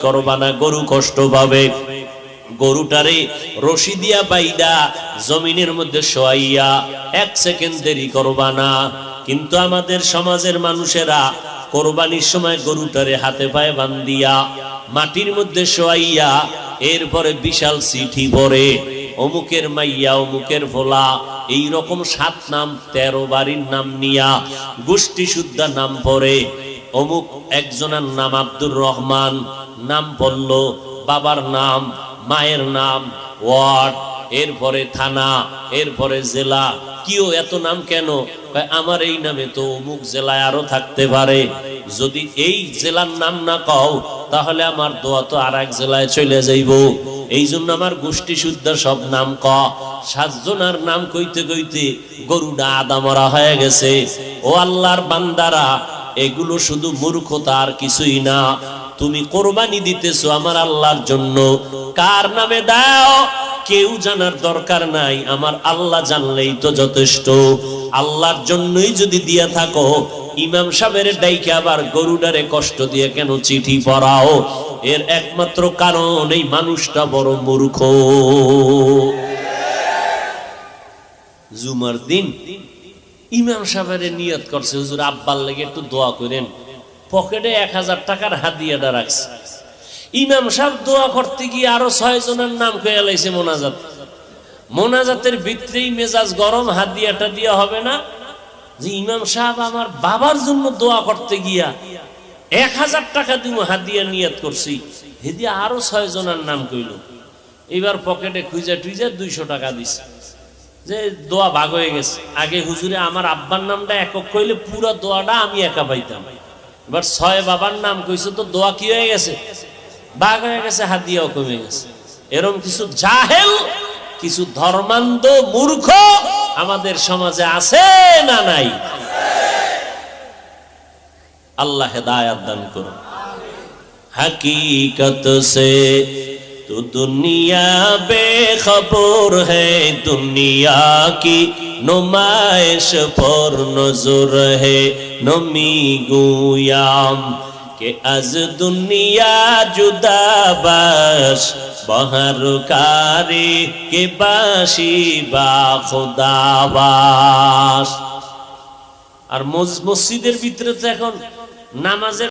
করবা না, গরু কষ্ট পাবে। গরুটারে রশি দিয়া বাইদা জমিনের মধ্যে শোয়াইয়া 1 সেকেন্ড দেরি করবা না। কিন্তু আমাদের সমাজের মানুষেরা কোরবানির সময় গরুটারে হাতে পায়ে বান্ধিয়া মাটির মধ্যে শোয়াইয়া এরপরে বিশাল চিঠি পড়ে, অমুকের মাইয়া, অমুকের ফোলা, এই রকম 7 নাম 13 বাড়ির নাম নিয়া গোষ্ঠী শুদ্ধা নাম পড়ে। অমুক একজনের নাম আব্দুর রহমান, নাম পড়ল, বাবার নাম, মায়ের নাম, ওয়ার্ড, এরপরে থানা, এরপরে জেলা। কিও এত নাম কেন? আমার এই নামে তো অমুক জেলায় আরো থাকতে পারে, যদি এই জেলার নাম না কও তাহলে আমার দোয়া তো আর এক জেলায় চলে যাইব। এই জন্য আমার গোষ্ঠী শুদ্ধ সব নাম ক। 7 জনের নাম কইতে কইতে গরুটা আদা মরা হয়ে গেছে। ও আল্লাহর বান্দারা, এগুলো শুধু মূর্খতা আর কিছুই না। তুমি কোরবানি দিতেছো আমার আল্লাহর জন্য, কার নামে দাও কেউ জানার দরকার নাই, আমার আল্লাহ জানলেই তো যথেষ্ট। আল্লাহর জন্যই যদি দিয়া থাকো, ইমাম সাহেবের ডাইকে আবার গরুডারে কষ্ট দিয়ে কেন চিঠি পড়াও? এর একমাত্র কারণ এই মানুষটা বড় মূর্খ। জুমার দিন ইমাম সাহেবের নিয়ত করছে, হুজুর আব্বার লেগে একটু দোয়া করেন, পকেটে 1000 টাকার হাদিয়াটা রাখছে। ইমাম সাহেব দোয়া করতে গিয়ে আরো 6 জনের নাম কয়ে লাইছে মোনাজাত। মোনাজাতের ভিতরেই মেজাজ গরম, হাদিয়াটা দিয়া হবে না, যে ইমাম সাহেব আমার বাবার জন্য দোয়া করতে গিয়া 1000 টাকা দিব হাদিয়া নিয়ত করছি, হেদিয়া আরো 6 জনের নাম কইল। এবার পকেটে খুঁজা টুইজা 200 টাকা দিছে, যে দোয়া ভাগ হয়ে গেছে। আগে হুজুরে আমার আব্বার নামটা একক কইলে পুরো দোয়াটা আমি একা পাইতাম, এবার 6 বাবার নাম কইছে তো দোয়া কি হয়ে গেছে, ভাগ হয়ে গেছে, হাদিয়াও কমে গেছে। এরকম কিছু জাহেল, কিছু ধর্মান্ধ মূর্খ আমাদের সমাজে আছে না নাই? আল্লাহ হেদায়েত দান করুন। हकीकत से तो दुनिया बेखबर है, दुनिया की नुमाइश पर नजर है। नमी गुयाम के अज दुनिया जुदा बाश, बहर कारी के बाशी बा खुदा बाश। আর মসজিদের ভিতরে তো এখন নামাজের